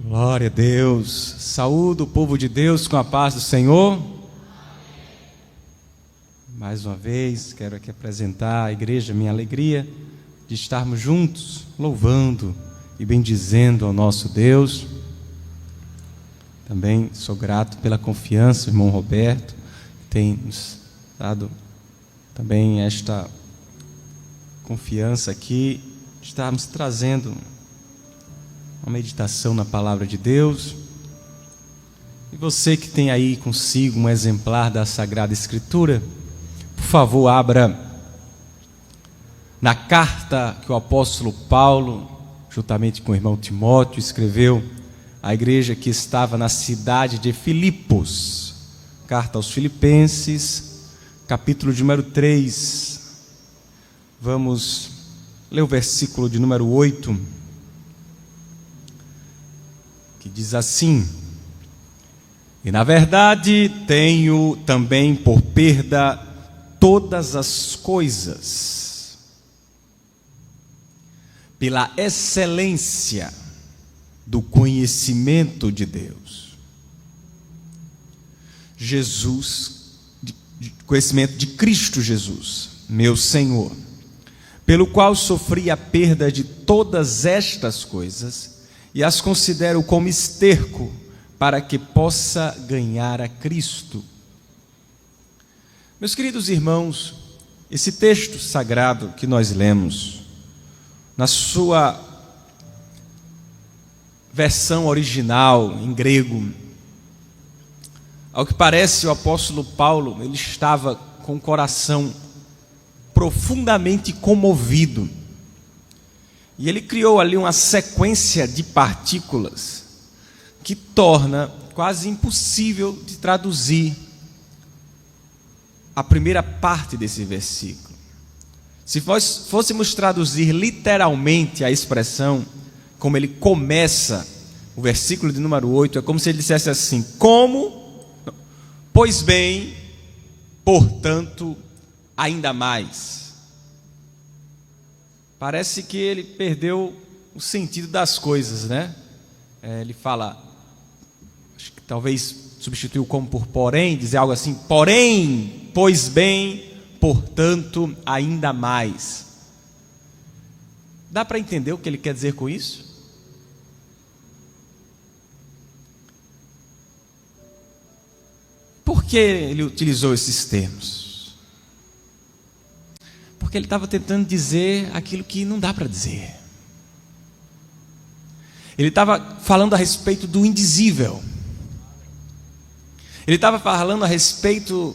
Glória a Deus. Saúdo o povo de Deus com a paz do Senhor. Mais uma vez, quero aqui apresentar à igreja minha alegria de estarmos juntos, louvando e bendizendo ao nosso Deus. Também sou grato pela confiança do irmão Roberto, que tem nos dado também esta confiança aqui, de estarmos trazendo uma meditação na palavra de Deus. E você que tem aí consigo um exemplar da Sagrada Escritura, por favor, abra na carta que o apóstolo Paulo, juntamente com o irmão Timóteo, escreveu à igreja que estava na cidade de Filipos. Carta aos Filipenses, capítulo de número 3. Vamos ler o versículo de número 8, que diz assim: E na verdade tenho também por perda todas as coisas, pela excelência do conhecimento de Deus. Conhecimento de Cristo Jesus, meu Senhor, pelo qual sofri a perda de todas estas coisas e as considero como esterco para que possa ganhar a Cristo. Meus queridos irmãos, esse texto sagrado que nós lemos, na sua versão original em grego, ao que parece o apóstolo Paulo, ele estava com o coração profundamente comovido, e ele criou ali uma sequência de partículas que torna quase impossível de traduzir a primeira parte desse versículo. Se nós fôssemos traduzir literalmente a expressão, como ele começa o versículo de número 8, é como se ele dissesse assim: como, pois bem, portanto, ainda mais. Parece que ele perdeu o sentido das coisas, né? Ele fala, acho que talvez substituiu como por porém, dizer algo assim: porém, pois bem, portanto, ainda mais. Dá para entender o que ele quer dizer com isso? Por que ele utilizou esses termos? Porque ele estava tentando dizer aquilo que não dá para dizer. Ele estava falando a respeito do indizível. Ele estava falando a respeito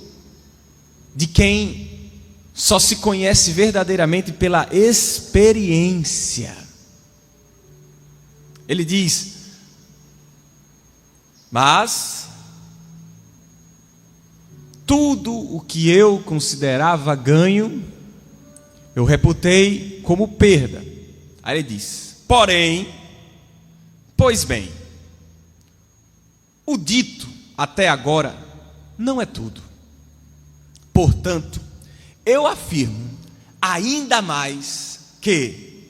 de quem só se conhece verdadeiramente pela experiência. Ele diz: mas tudo o que eu considerava ganho, eu reputei como perda. Aí ele diz: porém, pois bem, o dito até agora não é tudo. Portanto, eu afirmo ainda mais que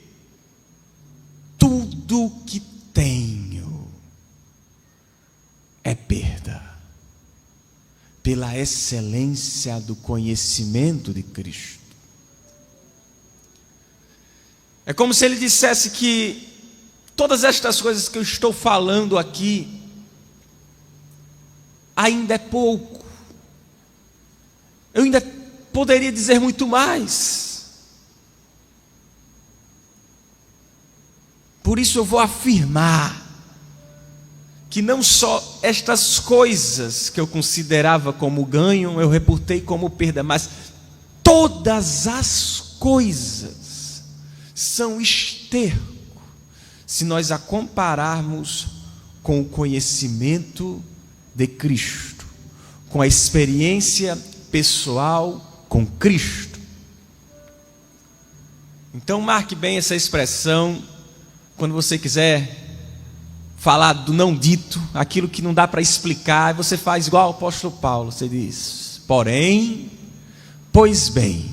tudo que tenho é perda, pela excelência do conhecimento de Cristo. É como se ele dissesse que todas estas coisas que eu estou falando aqui ainda é pouco. Eu ainda poderia dizer muito mais. Por isso eu vou afirmar que não só estas coisas que eu considerava como ganho, eu reputei como perda, mas todas as coisas são esterco se nós a compararmos com o conhecimento de Cristo, com a experiência pessoal com Cristo. Então marque bem essa expressão quando você quiser falar do não dito, aquilo que não dá para explicar. Você faz igual o apóstolo Paulo, você diz: porém, pois bem.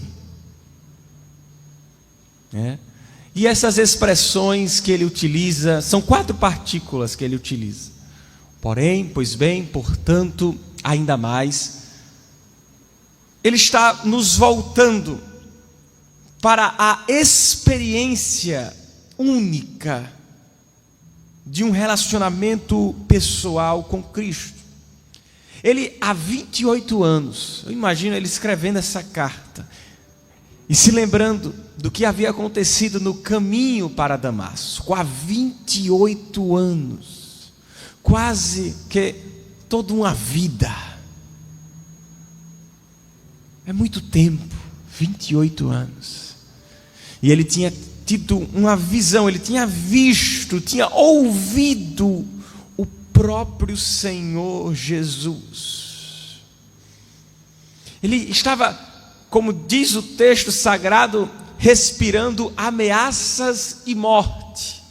E essas expressões que ele utiliza, são 4 partículas que ele utiliza. Porém, pois bem, portanto, ainda mais. Ele está nos voltando para a experiência única de um relacionamento pessoal com Cristo. Ele, há 28 anos, eu imagino ele escrevendo essa carta e se lembrando do que havia acontecido no caminho para Damasco, há 28 anos, quase que toda uma vida. É muito tempo, 28 anos. E ele tinha tido uma visão, ele tinha visto, tinha ouvido o próprio Senhor Jesus. Ele estava, como diz o texto sagrado, respirando ameaças e morte,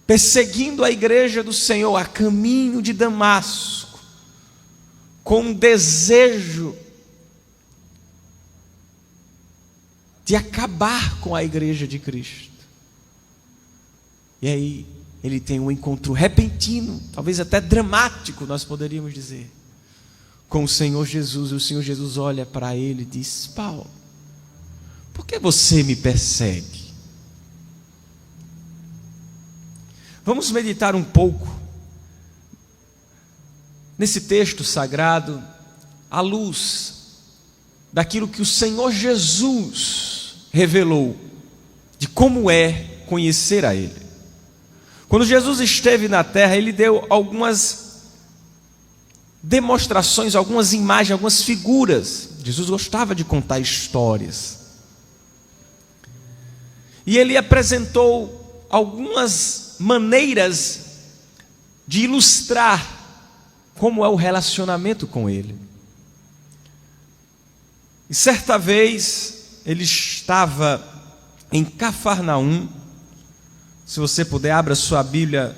perseguindo a igreja do Senhor a caminho de Damasco, com um desejo de acabar com a igreja de Cristo. E aí ele tem um encontro repentino, talvez até dramático, nós poderíamos dizer, com o Senhor Jesus. E o Senhor Jesus olha para ele e diz: Paulo, por que você me persegue? Vamos meditar um pouco nesse texto sagrado, à luz daquilo que o Senhor Jesus revelou, de como é conhecer a Ele. Quando Jesus esteve na terra, Ele deu algumas demonstrações, algumas imagens, algumas figuras. Jesus gostava de contar histórias. E Ele apresentou algumas maneiras de ilustrar como é o relacionamento com Ele. E certa vez ele estava em Cafarnaum. Se você puder, abra sua Bíblia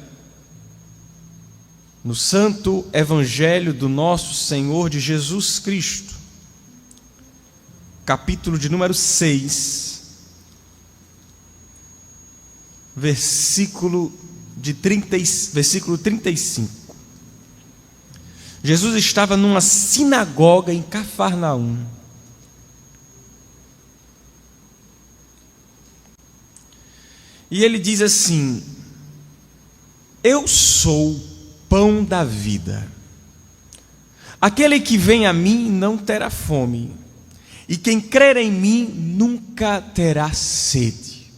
no Santo Evangelho do nosso Senhor de Jesus Cristo, capítulo de número 6, versículo 35. Jesus estava numa sinagoga em Cafarnaum. E ele diz assim: eu sou o pão da vida. Aquele que vem a mim não terá fome, e quem crer em mim nunca terá sede.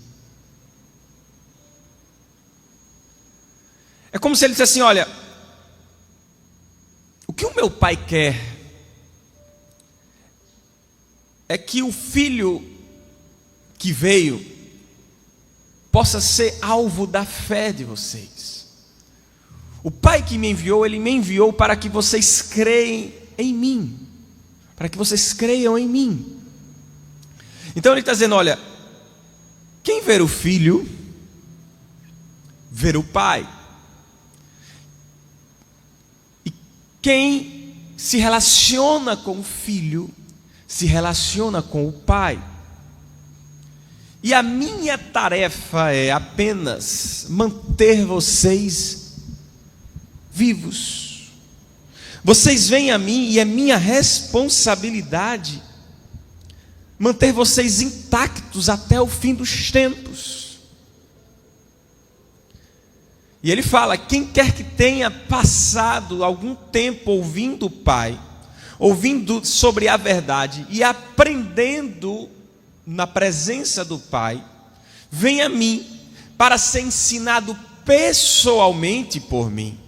É como se ele dissesse assim: olha, o que o meu pai quer é que o filho que veio possa ser alvo da fé de vocês. O Pai que me enviou, Ele me enviou para que vocês creem em mim, para que vocês creiam em mim. Então Ele está dizendo: olha, quem ver o Filho, ver o Pai. E quem se relaciona com o Filho, se relaciona com o Pai. E a minha tarefa é apenas manter vocês vivos. Vocês vêm a mim e é minha responsabilidade manter vocês intactos até o fim dos tempos. E ele fala: quem quer que tenha passado algum tempo ouvindo o Pai, ouvindo sobre a verdade e aprendendo na presença do Pai, vem a mim para ser ensinado pessoalmente por mim,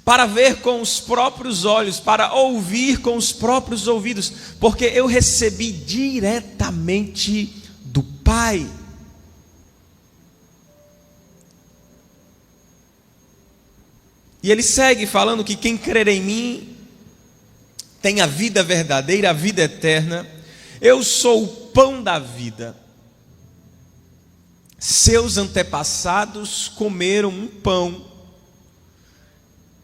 para ver com os próprios olhos, para ouvir com os próprios ouvidos, porque eu recebi diretamente do Pai. E ele segue falando que quem crer em mim tem a vida verdadeira, a vida eterna. Eu sou o pão da vida. Seus antepassados comeram um pão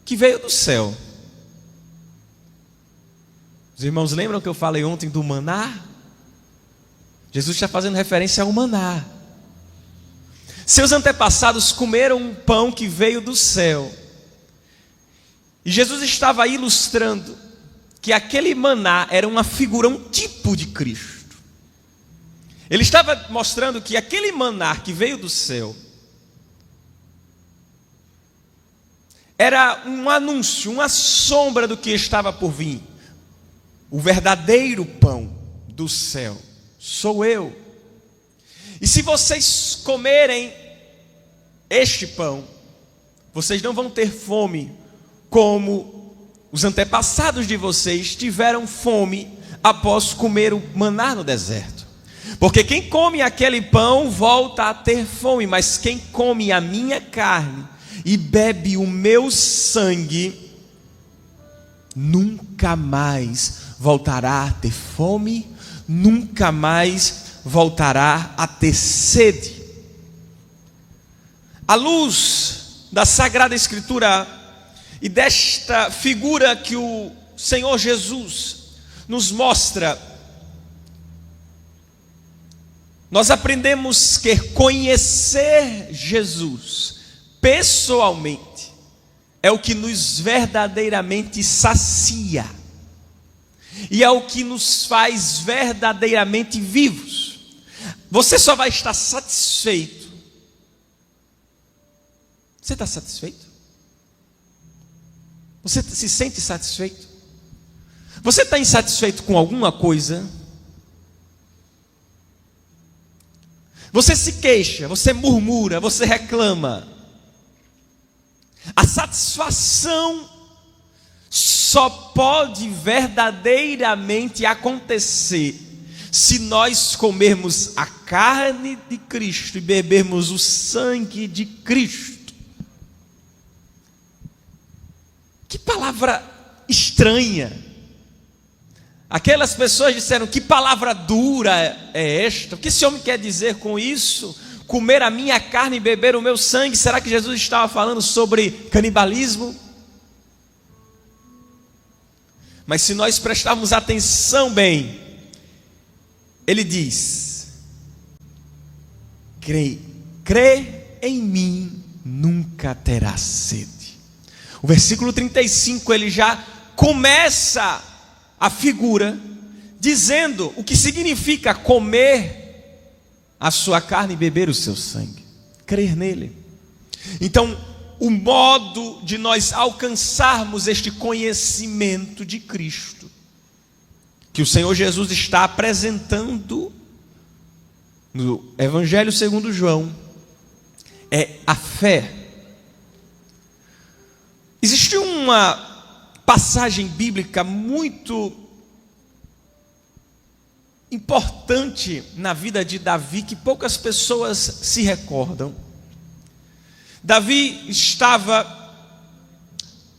que veio do céu. Os irmãos lembram que eu falei ontem do maná? Jesus está fazendo referência ao maná. Seus antepassados comeram um pão que veio do céu. E Jesus estava ilustrando que aquele maná era uma figura, um tipo de Cristo. Ele estava mostrando que aquele maná que veio do céu era um anúncio, uma sombra do que estava por vir. O verdadeiro pão do céu sou eu. E se vocês comerem este pão, vocês não vão ter fome como os antepassados de vocês tiveram fome após comer o maná no deserto. Porque quem come aquele pão volta a ter fome, mas quem come a minha carne e bebe o meu sangue nunca mais voltará a ter fome, nunca mais voltará a ter sede. À luz da Sagrada Escritura e desta figura que o Senhor Jesus nos mostra, nós aprendemos que conhecer Jesus pessoalmente é o que nos verdadeiramente sacia e é o que nos faz verdadeiramente vivos. Você só vai estar satisfeito. Você está satisfeito? Você se sente satisfeito? Você está insatisfeito com alguma coisa? Você se queixa, você murmura, você reclama. A satisfação só pode verdadeiramente acontecer se nós comermos a carne de Cristo e bebermos o sangue de Cristo. Que palavra estranha. Aquelas pessoas disseram: que palavra dura é esta? O que esse homem quer dizer com isso? Comer a minha carne e beber o meu sangue? Será que Jesus estava falando sobre canibalismo? Mas se nós prestarmos atenção bem, ele diz: crê em mim, nunca terá sede. O versículo 35, ele já começa a figura dizendo o que significa comer a sua carne e beber o seu sangue, crer nele. Então, o modo de nós alcançarmos este conhecimento de Cristo, que o Senhor Jesus está apresentando no Evangelho segundo João, é a fé. Existe uma passagem bíblica muito importante na vida de Davi, que poucas pessoas se recordam. Davi estava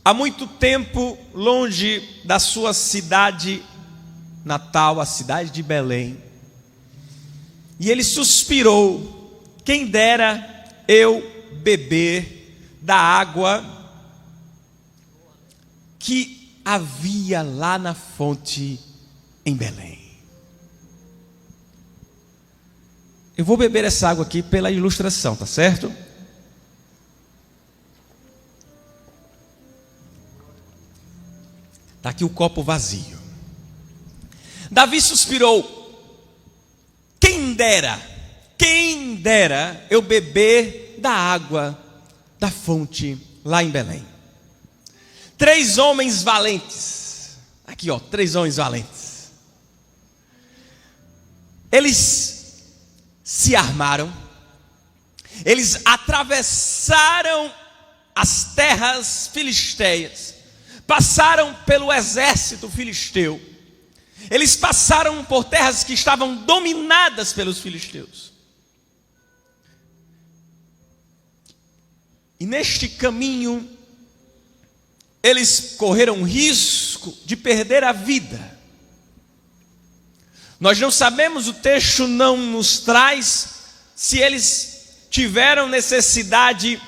há muito tempo longe da sua cidade natal, a cidade de Belém, e ele suspirou: quem dera eu beber da água que havia lá na fonte em Belém. Eu vou beber essa água aqui pela ilustração, tá certo? Está aqui o copo vazio. Davi suspirou: quem dera eu beber da água da fonte lá em Belém. 3 homens valentes, aqui ó, 3 homens valentes, eles se armaram, eles atravessaram as terras filisteias, passaram pelo exército filisteu, eles passaram por terras que estavam dominadas pelos filisteus, e neste caminho eles correram risco de perder a vida. Nós não sabemos, o texto não nos traz se eles tiveram necessidade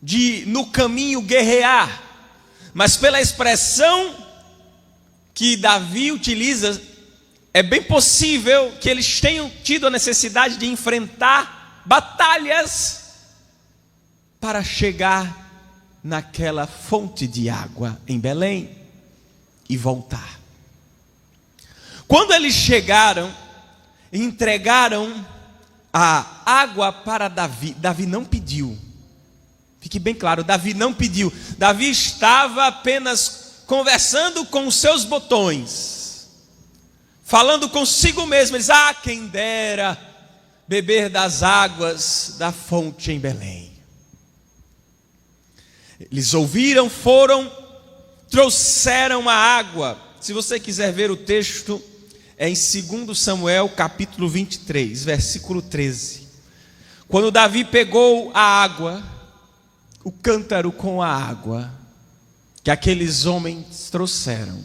de no caminho guerrear, mas pela expressão que Davi utiliza, é bem possível que eles tenham tido a necessidade de enfrentar batalhas para chegar naquela fonte de água em Belém e voltar. Quando eles chegaram e entregaram a água para Davi, Davi não pediu. Fique bem claro, Davi não pediu. Davi estava apenas conversando com os seus botões, falando consigo mesmo. Ele diz: quem dera beber das águas da fonte em Belém. Eles ouviram, foram, trouxeram a água. Se você quiser ver o texto, é em 2 Samuel capítulo 23, versículo 13. Quando Davi pegou a água, o cântaro com a água que aqueles homens trouxeram,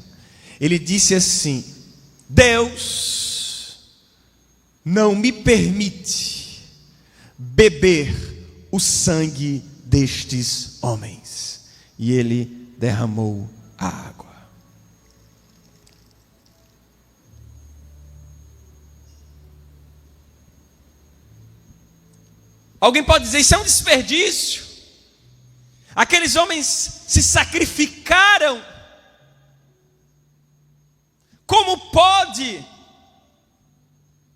ele disse assim: Deus não me permite beber o sangue destes homens. E ele derramou a água. Alguém pode dizer: isso é um desperdício. Aqueles homens se sacrificaram. Como pode?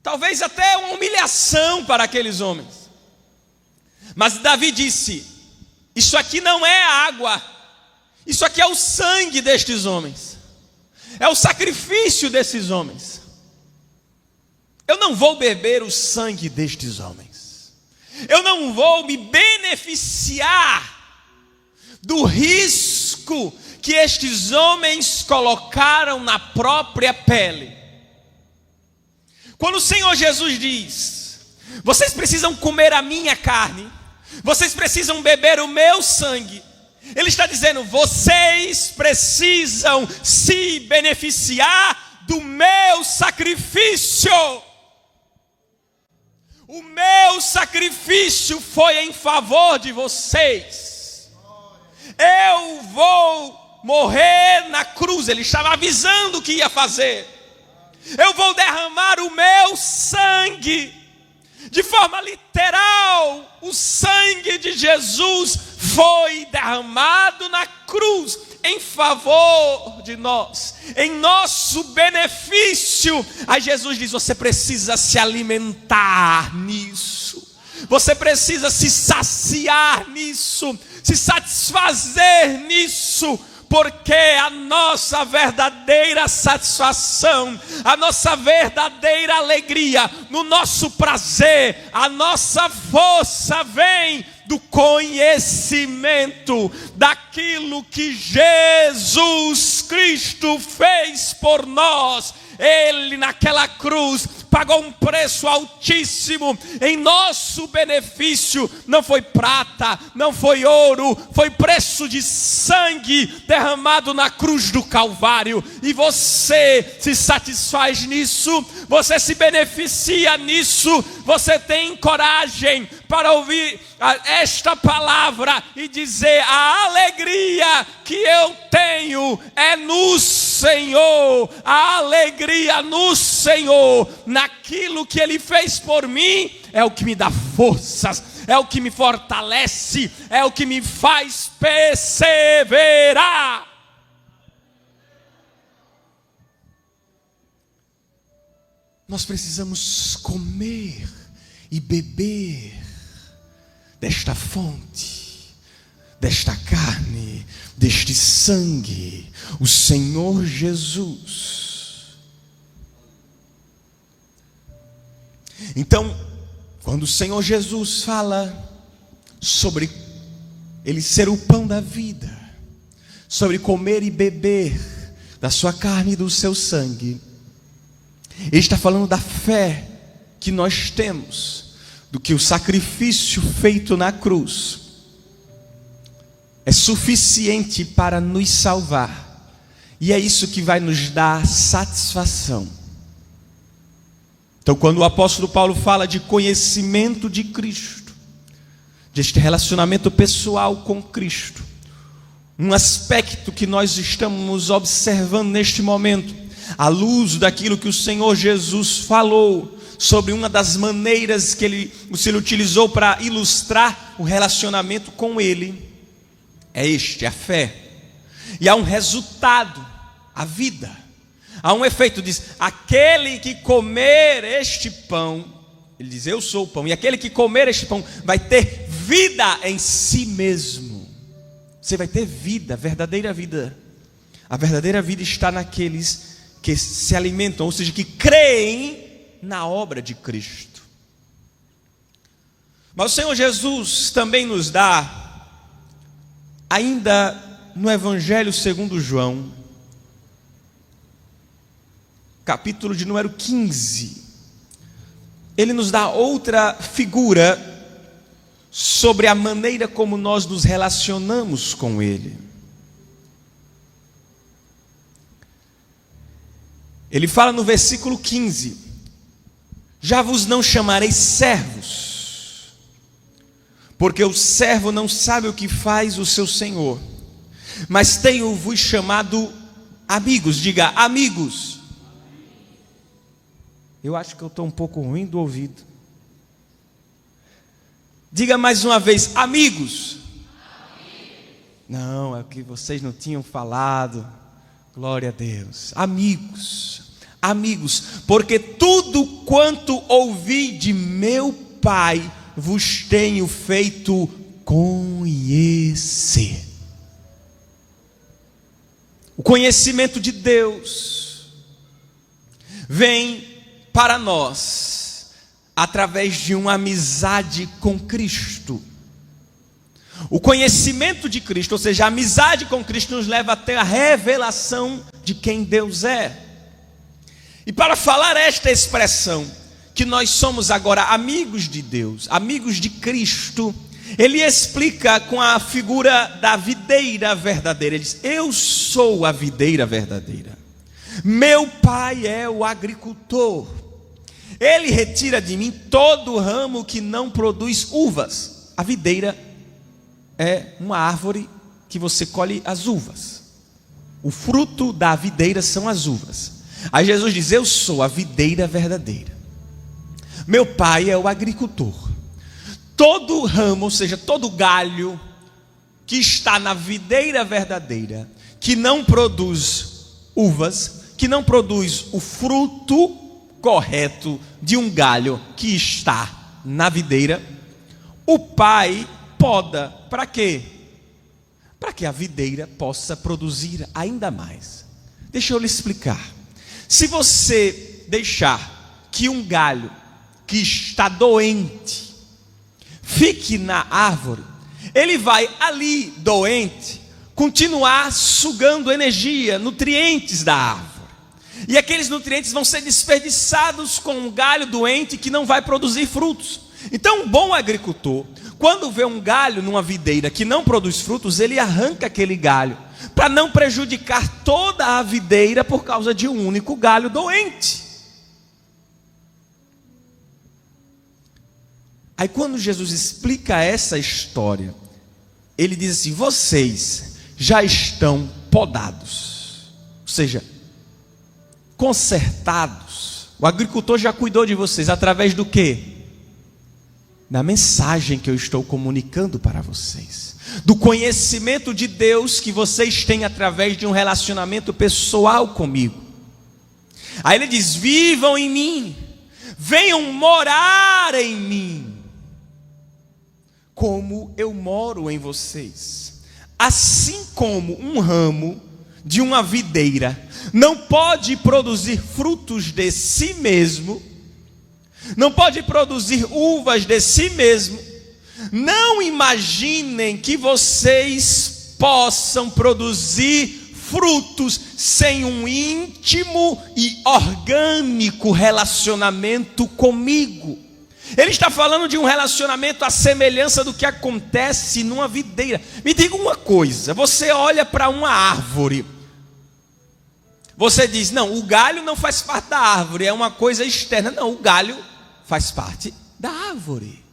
Talvez até uma humilhação para aqueles homens. Mas Davi disse: isso aqui não é água, isso aqui é o sangue destes homens, é o sacrifício desses homens. Eu não vou beber o sangue destes homens, eu não vou me beneficiar do risco que estes homens colocaram na própria pele. Quando o Senhor Jesus diz: vocês precisam comer a minha carne, vocês precisam beber o meu sangue, Ele está dizendo: vocês precisam se beneficiar do meu sacrifício. O meu sacrifício foi em favor de vocês. Eu vou morrer na cruz. Ele estava avisando o que ia fazer. Eu vou derramar o meu sangue. De forma literal, o sangue de Jesus foi derramado na cruz em favor de nós, em nosso benefício. Aí Jesus diz: você precisa se alimentar nisso, você precisa se saciar nisso, se satisfazer nisso, porque a nossa verdadeira satisfação, a nossa verdadeira alegria, no nosso prazer, a nossa força vem do conhecimento daquilo que Jesus Cristo fez por nós. Ele naquela cruz pagou um preço altíssimo em nosso benefício. Não foi prata, não foi ouro, foi preço de sangue derramado na cruz do Calvário. E você se satisfaz nisso, você se beneficia nisso, você tem coragem para ouvir esta palavra e dizer: a alegria que eu tenho é no Senhor, a alegria no Senhor, naquilo que Ele fez por mim, é o que me dá forças, é o que me fortalece, é o que me faz perseverar. Nós precisamos comer e beber desta fonte, desta carne, deste sangue, o Senhor Jesus. Então, quando o Senhor Jesus fala sobre Ele ser o pão da vida, sobre comer e beber da sua carne e do seu sangue, Ele está falando da fé que nós temos, do que o sacrifício feito na cruz é suficiente para nos salvar, e é isso que vai nos dar satisfação. Então, quando o apóstolo Paulo fala de conhecimento de Cristo, deste relacionamento pessoal com Cristo, um aspecto que nós estamos observando neste momento, à luz daquilo que o Senhor Jesus falou sobre uma das maneiras que ele utilizou para ilustrar o relacionamento com ele. É a fé. E há um resultado, a vida. Há um efeito, diz: aquele que comer este pão, ele diz, eu sou o pão, e aquele que comer este pão vai ter vida em si mesmo. Você vai ter vida, verdadeira vida. A verdadeira vida está naqueles que se alimentam, ou seja, que creem na obra de Cristo. Mas o Senhor Jesus também nos dá, ainda no Evangelho segundo João, capítulo de número 15, ele nos dá outra figura sobre a maneira como nós nos relacionamos com Ele. Ele fala no versículo 15: já vos não chamarei servos, porque o servo não sabe o que faz o seu senhor, mas tenho-vos chamado amigos. Diga, amigos. Eu acho que eu estou um pouco ruim do ouvido. Diga mais uma vez, amigos. Não, é que vocês não tinham falado. Glória a Deus. Amigos, amigos, porque tudo quanto ouvi de meu Pai vos tenho feito conhecer. O conhecimento de Deus vem para nós através de uma amizade com Cristo. O conhecimento de Cristo, ou seja, a amizade com Cristo, nos leva a ter a revelação de quem Deus é. E para falar esta expressão, que nós somos agora amigos de Deus, amigos de Cristo, ele explica com a figura da videira verdadeira. Ele diz, eu sou a videira verdadeira, meu Pai é o agricultor, ele retira de mim todo ramo que não produz uvas. A videira é uma árvore que você colhe as uvas. O fruto da videira são as uvas. Aí Jesus diz, eu sou a videira verdadeira, meu Pai é o agricultor. Todo ramo, ou seja, todo galho que está na videira verdadeira, que não produz uvas, que não produz o fruto correto de um galho que está na videira, o Pai poda. Para quê? Para que a videira possa produzir ainda mais. Deixa eu lhe explicar. Se você deixar que um galho que está doente fique na árvore, ele vai ali, doente, continuar sugando energia, nutrientes da árvore. E aqueles nutrientes vão ser desperdiçados com um galho doente que não vai produzir frutos. Então um bom agricultor, quando vê um galho numa videira que não produz frutos, ele arranca aquele galho, para não prejudicar toda a videira por causa de um único galho doente. Aí quando Jesus explica essa história, ele diz assim, vocês já estão podados, ou seja, consertados. O agricultor já cuidou de vocês através do quê? Da mensagem que eu estou comunicando para vocês, do conhecimento de Deus que vocês têm através de um relacionamento pessoal comigo. Aí ele diz, vivam em mim, venham morar em mim, como eu moro em vocês. Assim como um ramo de uma videira não pode produzir frutos de si mesmo, não pode produzir uvas de si mesmo, não imaginem que vocês possam produzir frutos sem um íntimo e orgânico relacionamento comigo. Ele está falando de um relacionamento à semelhança do que acontece numa videira. Me diga uma coisa, você olha para uma árvore, você diz, não, o galho não faz parte da árvore, é uma coisa externa. Não, o galho faz parte da árvore.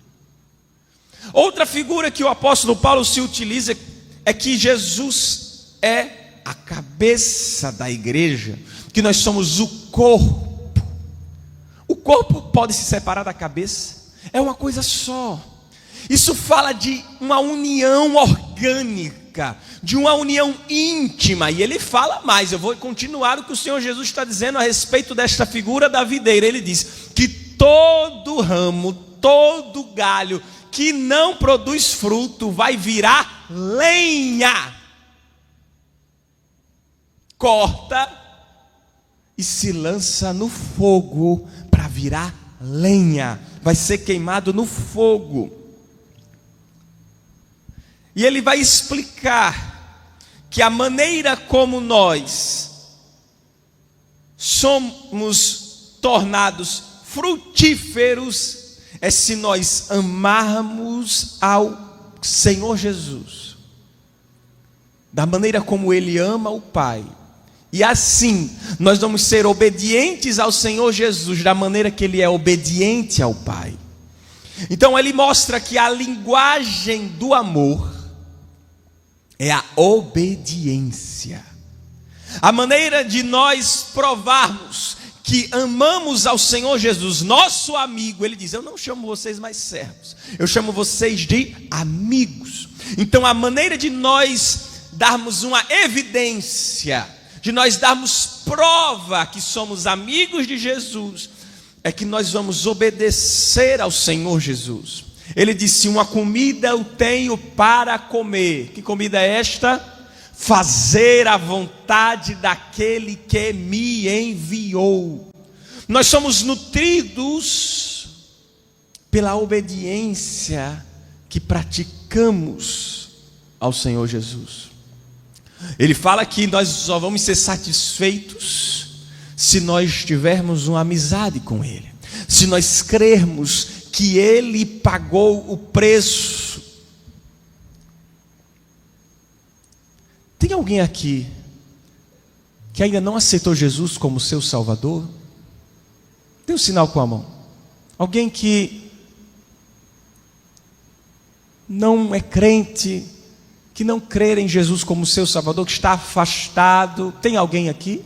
Outra figura que o apóstolo Paulo se utiliza é que Jesus é a cabeça da igreja, que nós somos o corpo. O corpo pode se separar da cabeça? É uma coisa só. Isso fala de uma união orgânica, de uma união íntima. E ele fala mais, eu vou continuar o que o Senhor Jesus está dizendo a respeito desta figura da videira. Ele diz que todo ramo, todo galho que não produz fruto vai virar lenha. Corta e se lança no fogo para virar lenha. Vai ser queimado no fogo. E ele vai explicar que a maneira como nós somos tornados frutíferos é se nós amarmos ao Senhor Jesus, da maneira como Ele ama o Pai. E assim, nós vamos ser obedientes ao Senhor Jesus, da maneira que Ele é obediente ao Pai. Então ele mostra que a linguagem do amor é a obediência. A maneira de nós provarmos que amamos ao Senhor Jesus, nosso amigo, ele diz: eu não chamo vocês mais servos, eu chamo vocês de amigos. Então a maneira de nós darmos uma evidência, de nós darmos prova que somos amigos de Jesus, é que nós vamos obedecer ao Senhor Jesus. Ele disse: uma comida eu tenho para comer. Que comida é esta? Fazer a vontade daquele que me enviou. Nós somos nutridos pela obediência que praticamos ao Senhor Jesus. Ele fala que nós só vamos ser satisfeitos se nós tivermos uma amizade com Ele, se nós crermos que Ele pagou o preço. Tem alguém aqui que ainda não aceitou Jesus como seu Salvador? Dê um sinal com a mão. Alguém que não é crente, que não crê em Jesus como seu Salvador, que está afastado. Tem alguém aqui?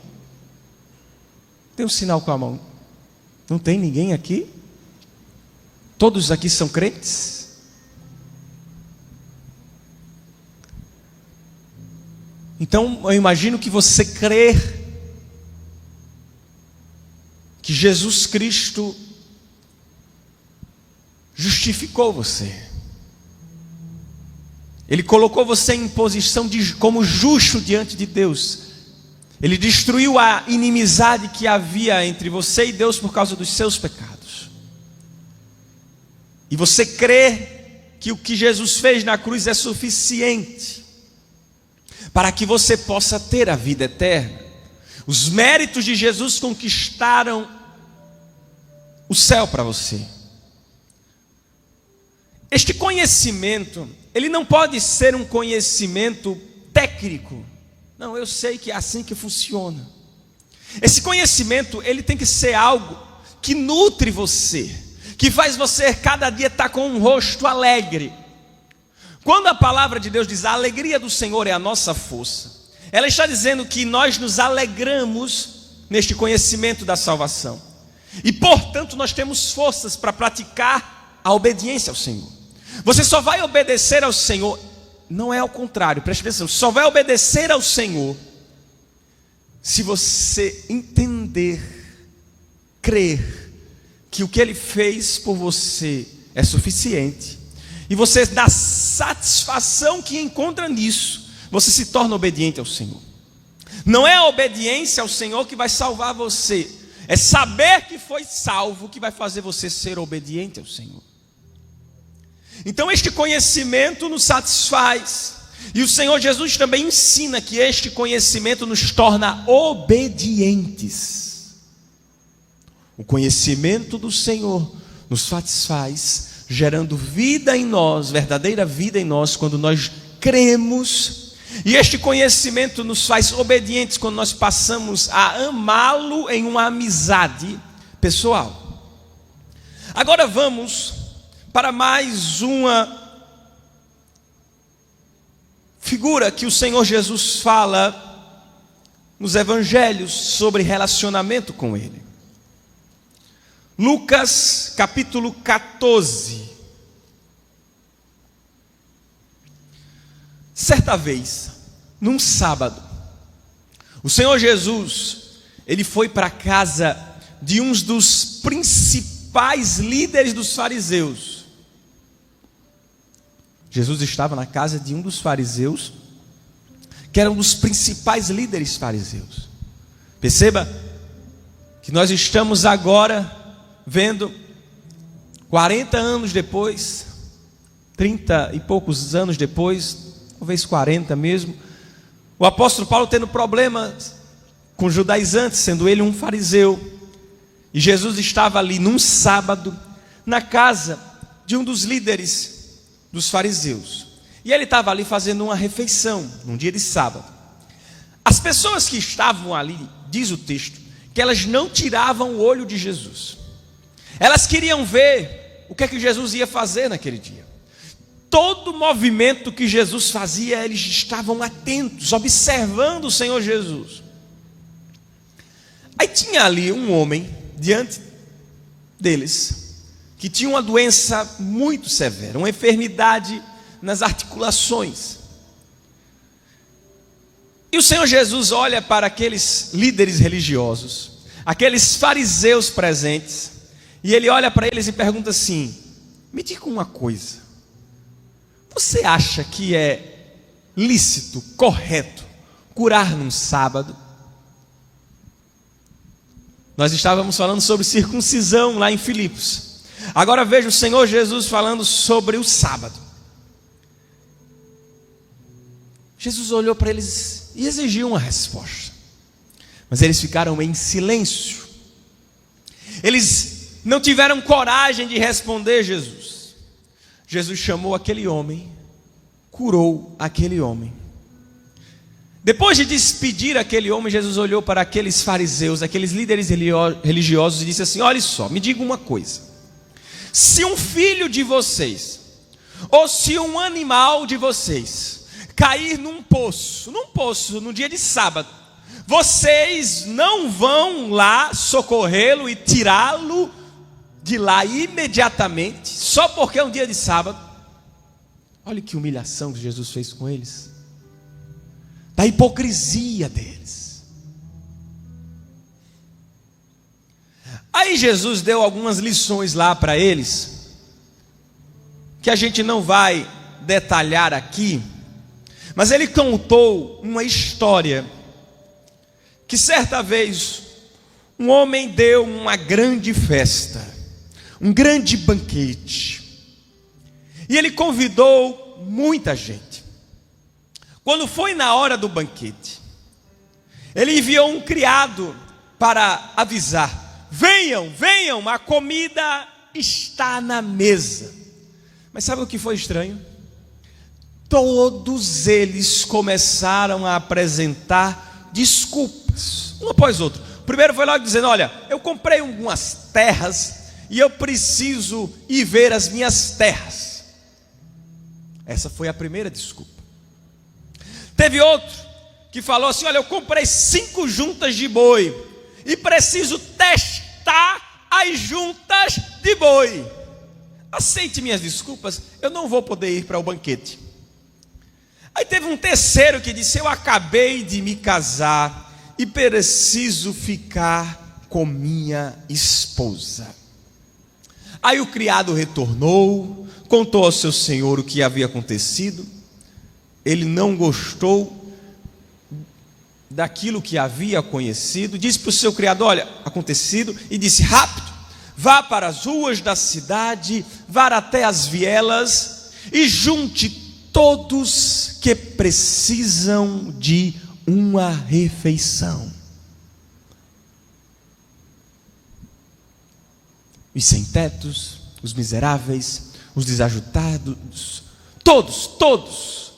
Dê um sinal com a mão. Não tem ninguém aqui? Todos aqui são crentes? Então eu imagino que você crê que Jesus Cristo justificou você. Ele colocou você em posição como justo diante de Deus. Ele destruiu a inimizade que havia entre você e Deus por causa dos seus pecados. E você crê que o que Jesus fez na cruz é suficiente para que você possa ter a vida eterna. Os méritos de Jesus conquistaram o céu para você. Este conhecimento, ele não pode ser um conhecimento técnico. Não, eu sei que é assim que funciona. Esse conhecimento, ele tem que ser algo que nutre você, que faz você cada dia estar com um rosto alegre. Quando a palavra de Deus diz: a alegria do Senhor é a nossa força, ela está dizendo que nós nos alegramos neste conhecimento da salvação. E portanto nós temos forças para praticar a obediência ao Senhor. Você só vai obedecer ao Senhor, não é ao contrário, preste atenção, só vai obedecer ao Senhor se você entender, crer que o que Ele fez por você é suficiente, e você dá satisfação que encontra nisso, você se torna obediente ao Senhor. Não é a obediência ao Senhor que vai salvar você, é saber que foi salvo que vai fazer você ser obediente ao Senhor. Então este conhecimento nos satisfaz, e o Senhor Jesus também ensina que este conhecimento nos torna obedientes. O conhecimento do Senhor nos satisfaz, gerando vida em nós, verdadeira vida em nós, quando nós cremos. E este conhecimento nos faz obedientes quando nós passamos a amá-lo em uma amizade pessoal. Agora vamos para mais uma figura que o Senhor Jesus fala nos evangelhos sobre relacionamento com Ele. Lucas capítulo 14. Certa vez, num sábado, o Senhor Jesus, ele foi para a casa de um dos principais líderes dos fariseus. Jesus estava na casa de um dos fariseus, que era um dos principais líderes fariseus. Perceba que nós estamos agora vendo 40 anos depois, 30 e poucos anos depois, talvez 40 mesmo, o apóstolo Paulo tendo problemas com judaizantes, sendo ele um fariseu, e Jesus estava ali num sábado, na casa de um dos líderes dos fariseus, e ele estava ali fazendo uma refeição, num dia de sábado. As pessoas que estavam ali, diz o texto, que elas não tiravam o olho de Jesus. Elas queriam ver o que é que Jesus ia fazer naquele dia. Todo movimento que Jesus fazia, eles estavam atentos, observando o Senhor Jesus. Aí tinha ali um homem diante deles, que tinha uma doença muito severa, uma enfermidade nas articulações. E o Senhor Jesus olha para aqueles líderes religiosos, aqueles fariseus presentes, e ele olha para eles e pergunta assim: me diga uma coisa, você acha que é lícito, correto, curar num sábado? Nós estávamos falando sobre circuncisão lá em Filipos. Agora veja o Senhor Jesus falando sobre o sábado. Jesus olhou para eles e exigiu uma resposta, mas eles ficaram em silêncio. Eles não tiveram coragem de responder Jesus. Jesus chamou aquele homem, curou aquele homem. Depois de despedir aquele homem, Jesus olhou para aqueles fariseus, aqueles líderes religiosos, e disse assim: olha só, me diga uma coisa, se um filho de vocês, ou se um animal de vocês cair num poço no dia de sábado, vocês não vão lá socorrê-lo e tirá-lo de lá imediatamente, só porque é um dia de sábado? Olha que humilhação que Jesus fez com eles, da hipocrisia deles. Aí Jesus deu algumas lições lá para eles, que a gente não vai detalhar aqui, mas ele contou uma história, que certa vez um homem deu uma grande festa, um grande banquete, e ele convidou muita gente. Quando foi na hora do banquete, ele enviou um criado para avisar: venham, venham, a comida está na mesa. Mas sabe o que foi estranho? Todos eles começaram a apresentar desculpas, um após outro. O primeiro foi logo dizendo: olha, eu comprei algumas terras e eu preciso ir ver as minhas terras. Essa foi a primeira desculpa. Teve outro que falou assim: olha, eu comprei 5 juntas de boi e preciso testar as juntas de boi. Aceite minhas desculpas, eu não vou poder ir para o banquete. Aí teve um terceiro que disse: eu acabei de me casar e preciso ficar com minha esposa. Aí o criado retornou, contou ao seu senhor o que havia acontecido. Ele não gostou daquilo que havia conhecido, disse para o seu criado: olha, acontecido, e disse: rápido, vá para as ruas da cidade, vá até as vielas e junte todos que precisam de uma refeição. Os sem-tetos, os miseráveis, os desajustados, todos.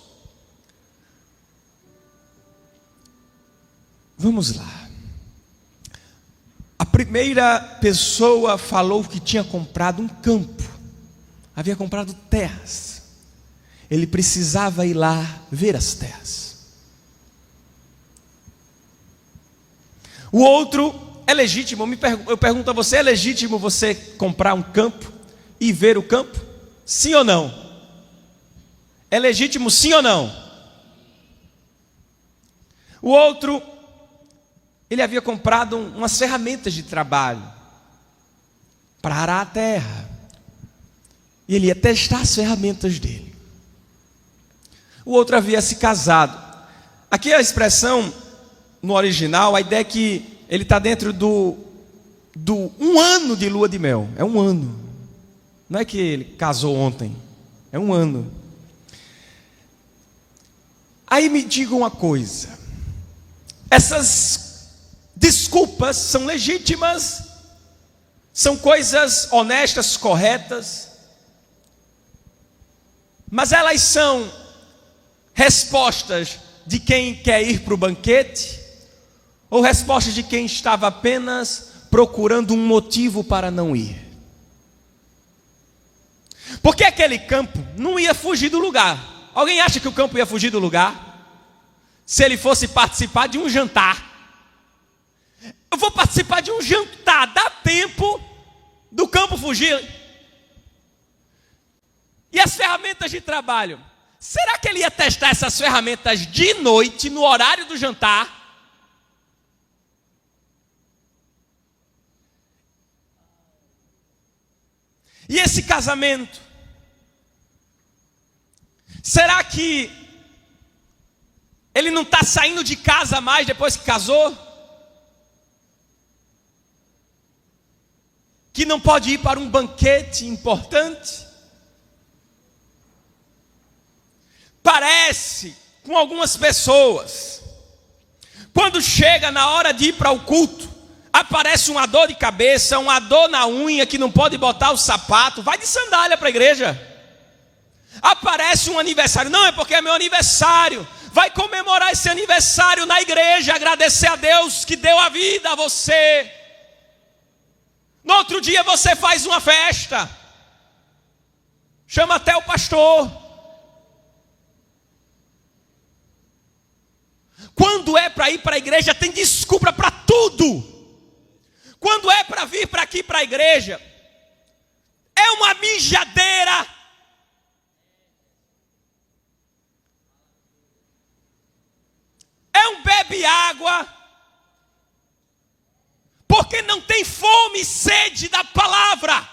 Vamos lá. A primeira pessoa falou que tinha comprado um campo, havia comprado terras. Ele precisava ir lá ver as terras. O outro é legítimo, eu pergunto a você, é legítimo você comprar um campo e ver o campo? Sim ou não? É legítimo sim ou não? O outro, ele havia comprado umas ferramentas de trabalho para arar a terra. E ele ia testar as ferramentas dele. O outro havia se casado. Aqui a expressão, no original, a ideia é que ele está dentro do 1 ano de lua de mel. É 1 ano. Não é que ele casou ontem. É 1 ano. Aí me diga uma coisa. Essas desculpas são legítimas, são coisas honestas, corretas, mas elas são respostas de quem quer ir para o banquete, ou respostas de quem estava apenas procurando um motivo para não ir? Porque aquele campo não ia fugir do lugar. Alguém acha que o campo ia fugir do lugar? Se ele fosse participar de um jantar. Eu vou participar de um jantar, dá tempo do campo fugir? E as ferramentas de trabalho? Será que ele ia testar essas ferramentas de noite, no horário do jantar? E esse casamento? Será que ele não está saindo de casa mais depois que casou? Que não pode ir para um banquete importante? Parece com algumas pessoas, quando chega na hora de ir para o culto, aparece uma dor de cabeça, uma dor na unha, que não pode botar o sapato, vai de sandália para a igreja. Aparece um aniversário, não, é porque é meu aniversário, vai comemorar esse aniversário na igreja, agradecer a Deus que deu a vida a você. No outro dia você faz uma festa, chama até o pastor. Quando é para ir para a igreja, tem desculpa para tudo. Quando é para vir para aqui para a igreja, é uma mijadeira. É um bebe água, porque não tem fome e sede da palavra.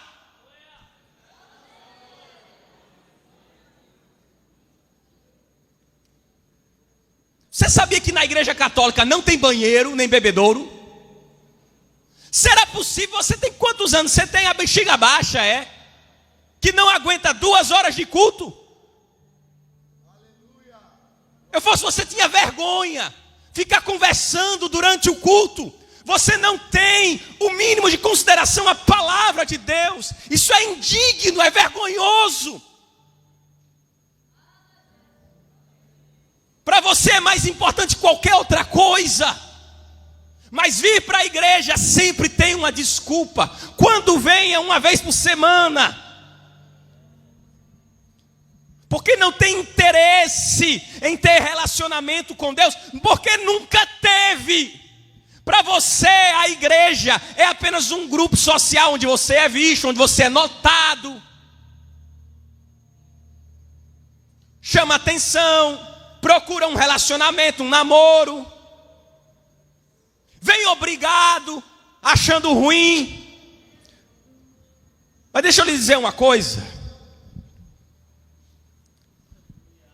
Você sabia que na igreja católica não tem banheiro nem bebedouro? Será possível? Você tem quantos anos? Você tem a bexiga baixa, é? Que não aguenta 2 horas de culto? Eu fosse você, tinha vergonha ficar conversando durante o culto. Você não tem o mínimo de consideração à palavra de Deus. Isso é indigno, é vergonhoso. Para você é mais importante qualquer outra coisa. Mas vir para a igreja sempre tem uma desculpa. Quando venha uma vez por semana, porque não tem interesse em ter relacionamento com Deus, porque nunca teve. Para você, a igreja é apenas um grupo social onde você é visto, onde você é notado, chama atenção, procura um relacionamento, um namoro, vem obrigado, achando ruim. Mas deixa eu lhe dizer uma coisa.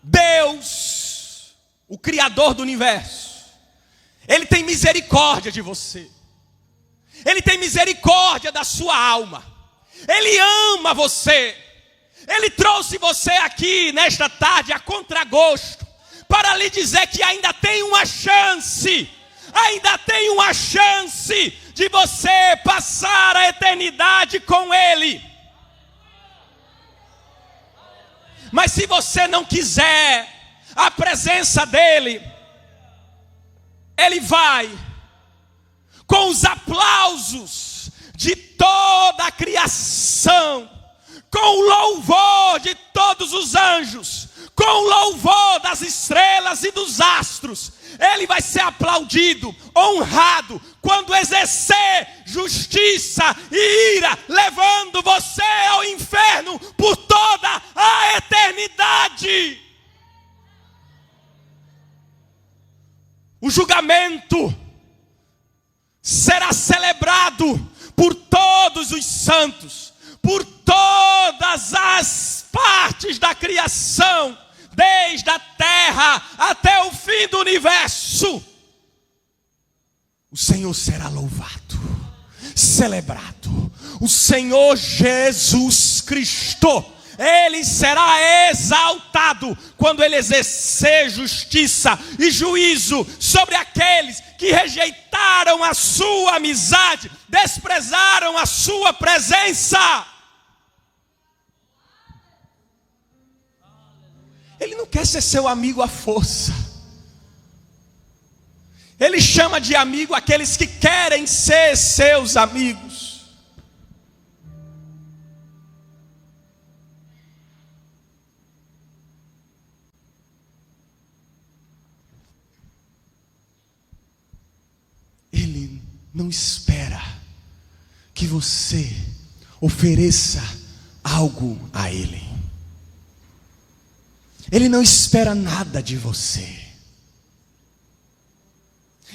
Deus, o Criador do universo, Ele tem misericórdia de você. Ele tem misericórdia da sua alma. Ele ama você. Ele trouxe você aqui nesta tarde a contragosto para lhe dizer que ainda tem uma chance. Ainda tem uma chance de você passar a eternidade com Ele. Mas se você não quiser a presença dEle, Ele vai, com os aplausos de toda a criação, com o louvor de todos os anjos, com louvor das estrelas e dos astros. Ele vai ser aplaudido, honrado, quando exercer justiça e ira, levando você ao inferno por toda a eternidade. O julgamento será celebrado por todos os santos, por todas as partes da criação, desde a terra até o fim do universo. O Senhor será louvado, celebrado. O Senhor Jesus Cristo, Ele será exaltado quando Ele exercer justiça e juízo sobre aqueles que rejeitaram a sua amizade, desprezaram a sua presença. Ele não quer ser seu amigo à força. Ele chama de amigo aqueles que querem ser seus amigos. Ele não espera que você ofereça algo a Ele. Ele não espera nada de você.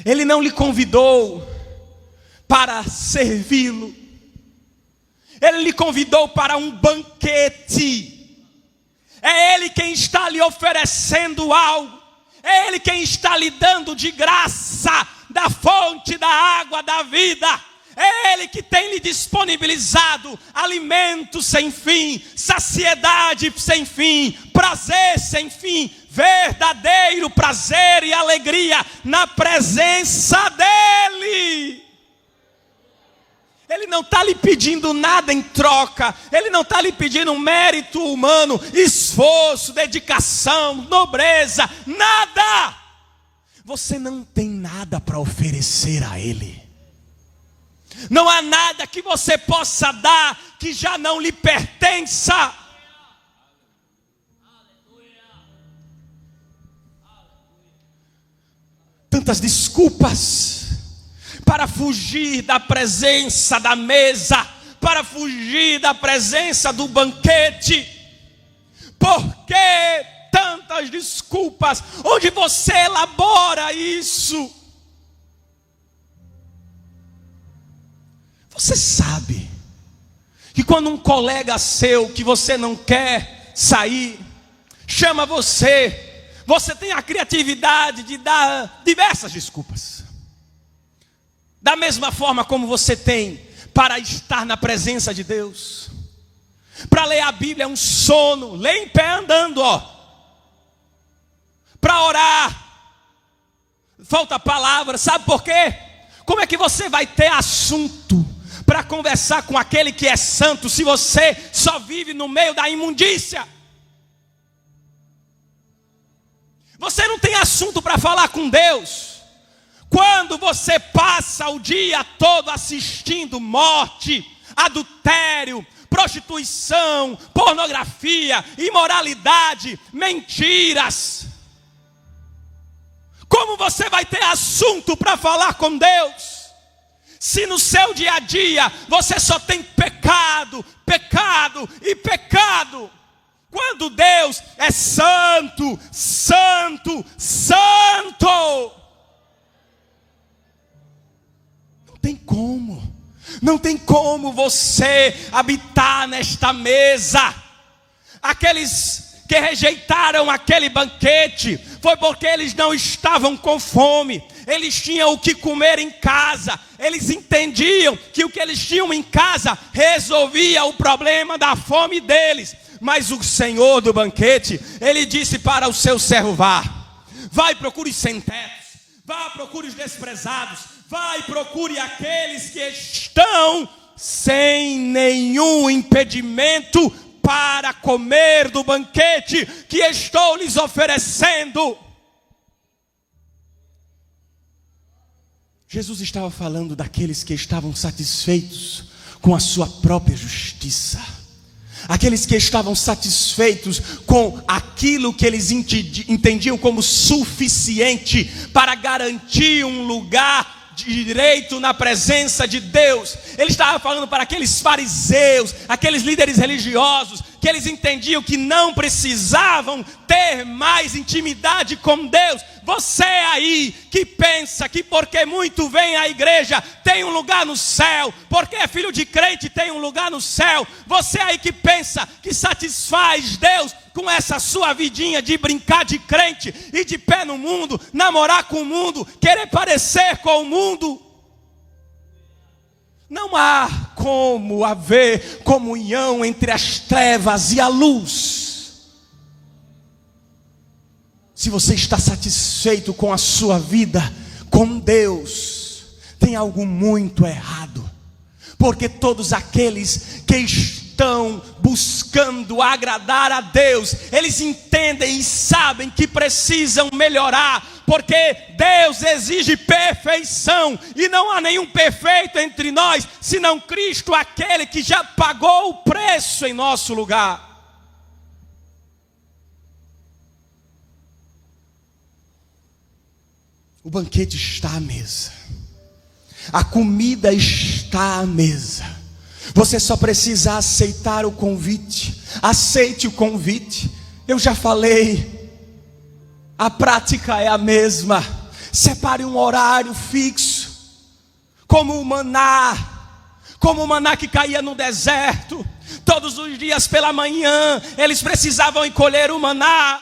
Ele não lhe convidou para servi-lo. Ele lhe convidou para um banquete. É Ele quem está lhe oferecendo algo. É Ele quem está lhe dando de graça da fonte da água da vida. É Ele que tem lhe disponibilizado alimento sem fim, saciedade sem fim, prazer sem fim, verdadeiro prazer e alegria na presença dEle. Ele não está lhe pedindo nada em troca. Ele não está lhe pedindo um mérito humano, esforço, dedicação, nobreza, nada. Você não tem nada para oferecer a Ele. Não há nada que você possa dar que já não lhe pertença. Tantas desculpas para fugir da presença da mesa, para fugir da presença do banquete. Por que tantas desculpas? Onde você elabora isso? Você sabe que quando um colega seu que você não quer sair, chama você, você tem a criatividade de dar diversas desculpas. Da mesma forma como você tem para estar na presença de Deus. Para ler a Bíblia é um sono, lê em pé andando, ó. Para orar, falta palavra, sabe por quê? Como é que você vai ter assunto para conversar com aquele que é santo, se você só vive no meio da imundícia? Você não tem assunto para falar com Deus. Quando você passa o dia todo assistindo morte, adultério, prostituição, pornografia, imoralidade, mentiras, como você vai ter assunto para falar com Deus? Se no seu dia a dia você só tem pecado, pecado e pecado. Quando Deus é santo, santo, santo. Não tem como você habitar nesta mesa. Aqueles que rejeitaram aquele banquete foi porque eles não estavam com fome. Eles tinham o que comer em casa. Eles entendiam que o que eles tinham em casa resolvia o problema da fome deles. Mas o Senhor do banquete, Ele disse para o seu servo: vai, procure os sem-tetos, vá, procure os desprezados, vai, procure aqueles que estão sem nenhum impedimento para comer do banquete que estou lhes oferecendo. Jesus estava falando daqueles que estavam satisfeitos com a sua própria justiça, aqueles que estavam satisfeitos com aquilo que eles entendiam como suficiente para garantir um lugar de direito na presença de Deus. Ele estava falando para aqueles fariseus, aqueles líderes religiosos, que eles entendiam que não precisavam ter mais intimidade com Deus. Você aí que pensa que porque muito vem à igreja tem um lugar no céu, porque é filho de crente tem um lugar no céu. Você aí que pensa que satisfaz Deus com essa sua vidinha de brincar de crente e de pé no mundo, namorar com o mundo, querer parecer com o mundo. Não há como haver comunhão entre as trevas e a luz. Se você está satisfeito com a sua vida, com Deus, tem algo muito errado. Porque todos aqueles que estão buscando agradar a Deus, eles entendem e sabem que precisam melhorar, porque Deus exige perfeição, e não há nenhum perfeito entre nós, senão Cristo, aquele que já pagou o preço em nosso lugar. O banquete está à mesa, a comida está à mesa. Você só precisa aceitar o convite. Aceite o convite. Eu já falei, a prática é a mesma. Separe um horário fixo, como o maná que caía no deserto. Todos os dias pela manhã eles precisavam ir colher o maná,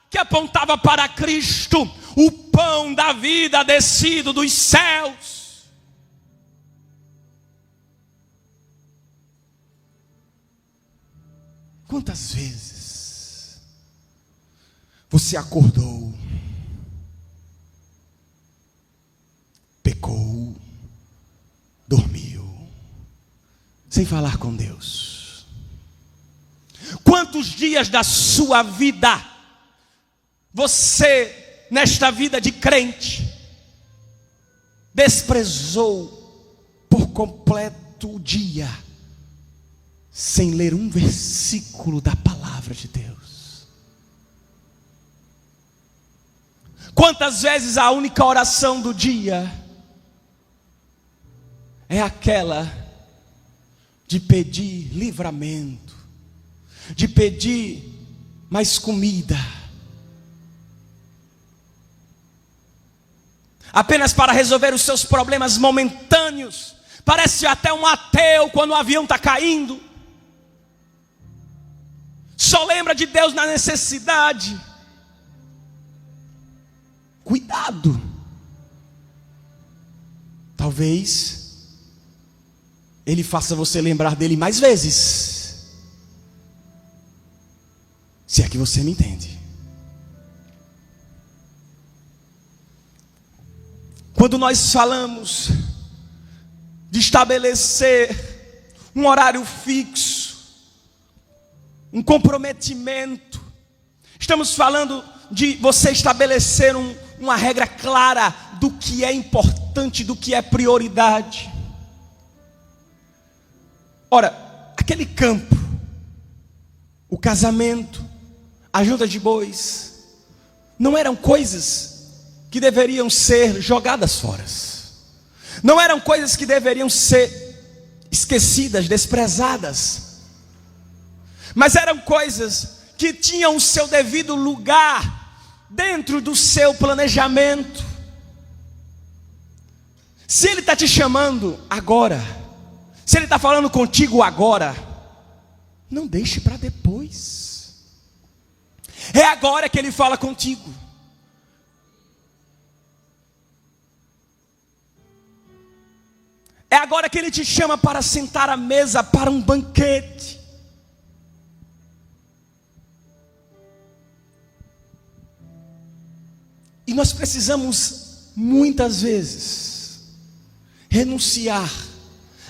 que apontava para Cristo, o pão da vida descido dos céus. Quantas vezes você acordou, pecou, dormiu, sem falar com Deus? Quantos dias da sua vida você, nesta vida de crente, desprezou por completo o dia, sem ler um versículo da palavra de Deus? Quantas vezes a única oração do dia é aquela de pedir livramento, de pedir mais comida, apenas para resolver os seus problemas momentâneos? Parece até um ateu quando o avião está caindo. Só lembra de Deus na necessidade. Cuidado. Talvez Ele faça você lembrar dele mais vezes, se é que você me entende. Quando nós falamos de estabelecer um horário fixo, um comprometimento, estamos falando de você estabelecer uma regra clara do que é importante, do que é prioridade. Ora, aquele campo, o casamento, a junta de bois, não eram coisas que deveriam ser jogadas fora, não eram coisas que deveriam ser esquecidas, desprezadas, mas eram coisas que tinham o seu devido lugar dentro do seu planejamento. Se Ele está te chamando agora, se Ele está falando contigo agora, não deixe para depois. É agora que Ele fala contigo. É agora que Ele te chama para sentar à mesa para um banquete. E nós precisamos, muitas vezes, renunciar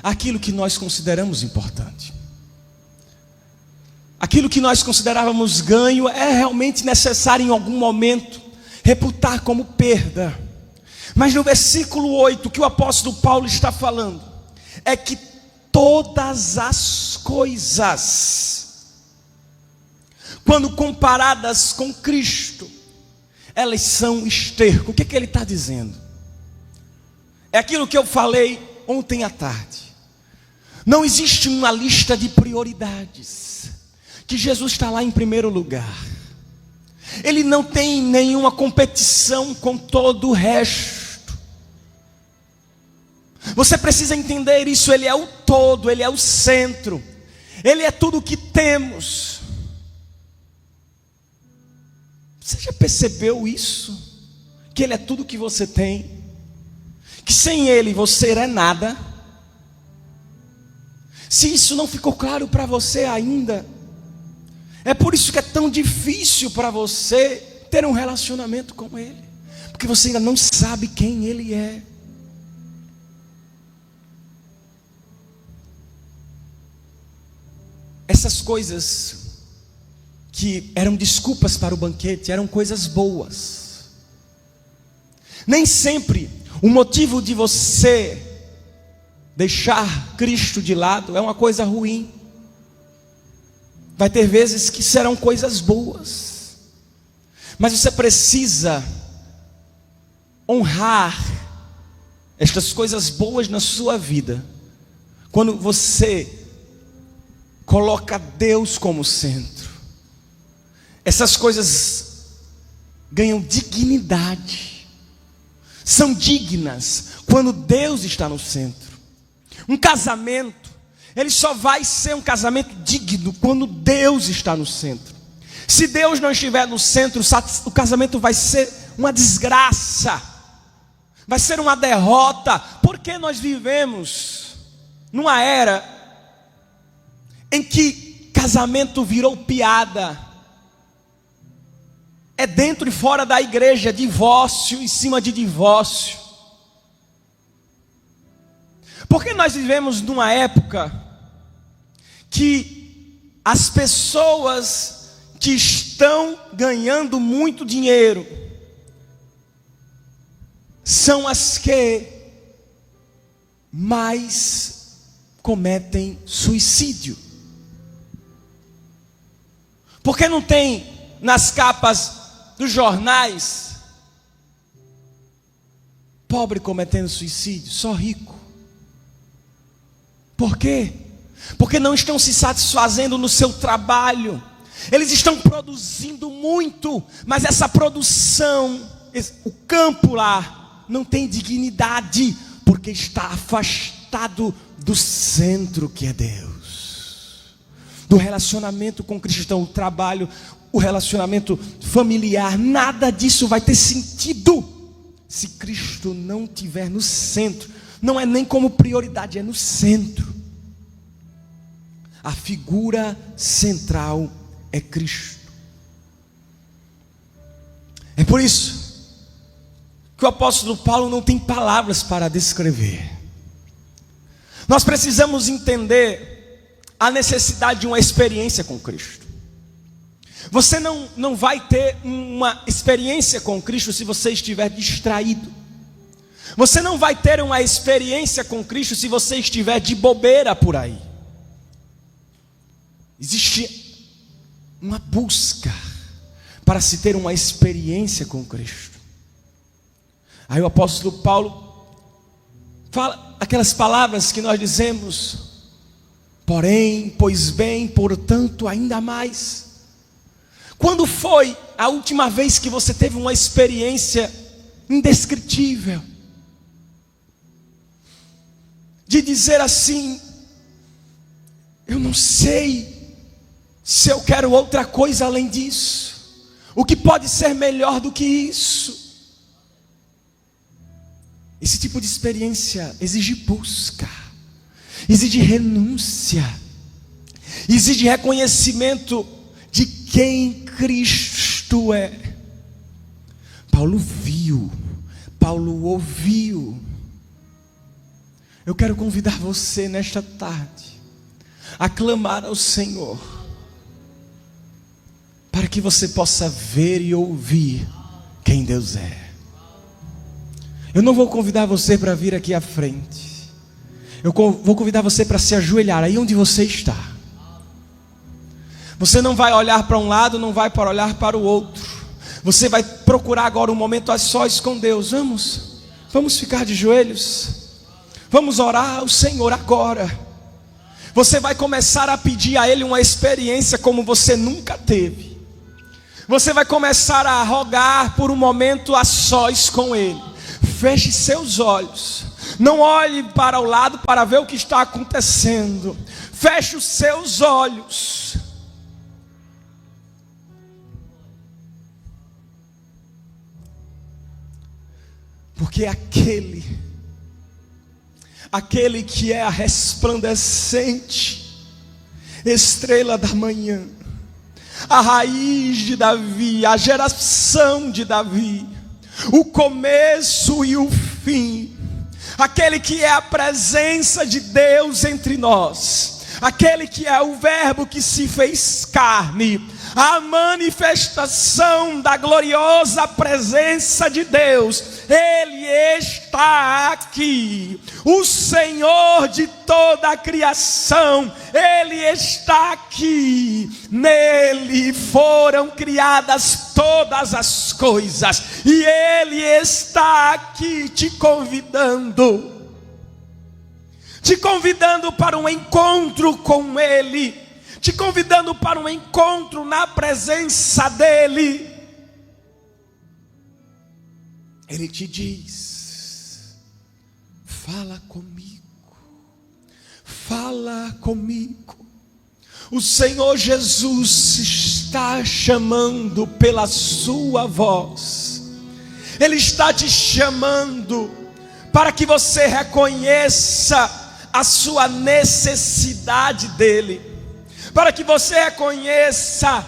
àquilo que nós consideramos importante. Aquilo que nós considerávamos ganho é realmente necessário em algum momento reputar como perda. Mas no versículo 8, que o apóstolo Paulo está falando, é que todas as coisas quando comparadas com Cristo, elas são esterco. O que ele está dizendo? É aquilo que eu falei ontem à tarde. Não existe uma lista de prioridades, que Jesus está lá em primeiro lugar. Ele não tem nenhuma competição com todo o resto. Você precisa entender isso. Ele é o todo, Ele é o centro, Ele é tudo o que temos. Você já percebeu isso? Que Ele é tudo o que você tem, que sem Ele você é nada? Se isso não ficou claro para você ainda, é por isso que é tão difícil para você ter um relacionamento com Ele, porque você ainda não sabe quem Ele é. Essas coisas que eram desculpas para o banquete eram coisas boas. Nem sempre o motivo de você deixar Cristo de lado é uma coisa ruim. Vai ter vezes que serão coisas boas, mas você precisa honrar estas coisas boas na sua vida, quando você coloca Deus como centro. Essas coisas ganham dignidade, são dignas quando Deus está no centro. Um casamento, ele só vai ser um casamento digno quando Deus está no centro. Se Deus não estiver no centro, o casamento vai ser uma desgraça, vai ser uma derrota, porque nós vivemos numa era em que casamento virou piada. É dentro e fora da igreja, divórcio em cima de divórcio. Porque nós vivemos numa época que as pessoas que estão ganhando muito dinheiro são as que mais cometem suicídio. Porque não tem nas capas dos jornais pobre cometendo suicídio, só rico. Por quê? Porque não estão se satisfazendo no seu trabalho. Eles estão produzindo muito, mas essa produção, o campo lá, não tem dignidade, porque está afastado do centro que é Deus, do relacionamento com Cristo. O trabalho, o relacionamento familiar, nada disso vai ter sentido se Cristo não estiver no centro. Não é nem como prioridade, é no centro. A figura central é Cristo. É por isso que o apóstolo Paulo não tem palavras para descrever. Nós precisamos entender a necessidade de uma experiência com Cristo. Você não vai ter uma experiência com Cristo se você estiver distraído. Você não vai ter uma experiência com Cristo se você estiver de bobeira por aí. Existe uma busca para se ter uma experiência com Cristo. Aí o apóstolo Paulo fala aquelas palavras que nós dizemos: porém, pois bem, portanto, ainda mais. Quando foi a última vez que você teve uma experiência indescritível, de dizer assim: eu não sei se eu quero outra coisa além disso, o que pode ser melhor do que isso? Esse tipo de experiência exige busca, exige renúncia, exige reconhecimento de quem Cristo é. Paulo viu, Paulo ouviu. Eu quero convidar você nesta tarde a clamar ao Senhor, para que você possa ver e ouvir quem Deus é. Eu não vou convidar você para vir aqui à frente. Eu vou convidar você para se ajoelhar aí onde você está. Você não vai olhar para um lado, não vai para olhar para o outro. Você vai procurar agora um momento a sós com Deus. Vamos ficar de joelhos. Vamos orar ao Senhor agora. Você vai começar a pedir a Ele uma experiência como você nunca teve. Você vai começar a rogar por um momento a sós com Ele. Feche seus olhos. Não olhe para o lado para ver o que está acontecendo. Feche os seus olhos. Porque aquele que é a resplandecente estrela da manhã, a raiz de Davi, a geração de Davi, o começo e o fim, aquele que é a presença de Deus entre nós, aquele que é o verbo que se fez carne, a manifestação da gloriosa presença de Deus, Ele está aqui, o Senhor de toda a criação, Ele está aqui, nele foram criadas todas as coisas, e Ele está aqui te convidando para um encontro com Ele, te convidando para um encontro na presença dEle. Ele te diz: fala comigo. O Senhor Jesus está chamando pela sua voz. Ele está te chamando para que você reconheça a sua necessidade dEle, para que você reconheça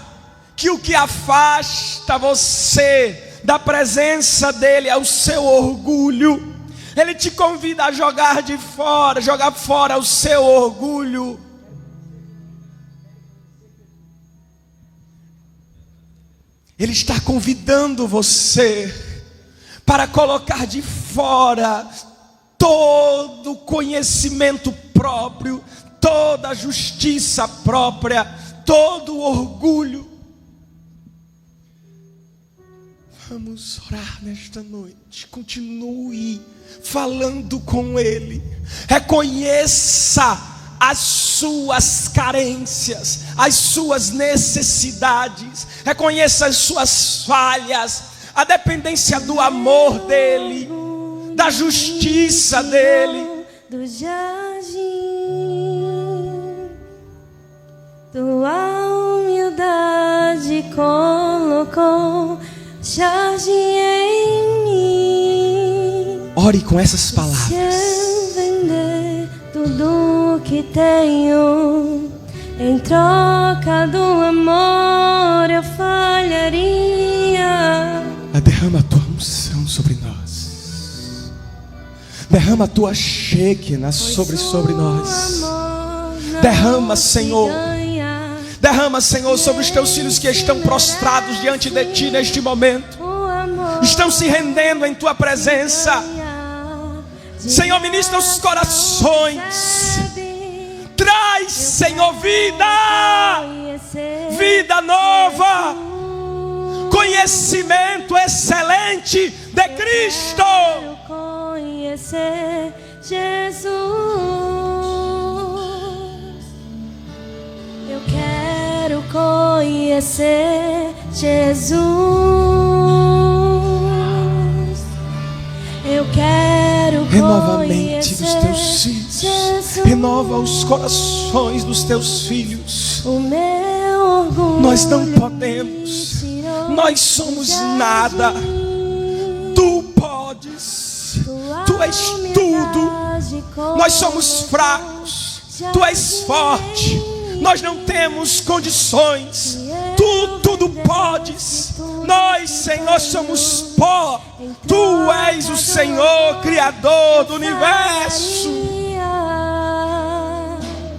que o que afasta você da presença dEle é o seu orgulho. Ele te convida a jogar fora o seu orgulho. Ele está convidando você para colocar de fora todo conhecimento próprio, toda justiça própria, todo orgulho. Vamos orar nesta noite. Continue falando com Ele. Reconheça as suas carências, as suas necessidades. Reconheça as suas falhas, a dependência do amor dEle, da justiça dEle. Do jardim, tua humildade colocou jardim em mim. Ore com essas palavras. Se eu vender tudo que tenho, em troca do amor eu falharia. Derrama a tua unção sobre nós. Derrama a tua Shekinah sobre nós. Derrama, Senhor. Derrama, Senhor, sobre os teus filhos que estão prostrados diante de ti neste momento. Estão se rendendo em tua presença. Senhor, ministra os corações. Traz, Senhor, vida nova, conhecimento excelente de Cristo. Conhecer Jesus, eu quero conhecer Jesus, eu quero renova a mente dos conhecer teus filhos, Jesus. renova os corações dos teus filhos. O meu orgulho Nós não podemos, nós somos nada. Tu podes, tu és tudo. Nós somos fracos, tu és forte. Nós não temos condições, tu tudo podes. Nós, Senhor, somos pó. Tu és o Senhor, Criador do universo.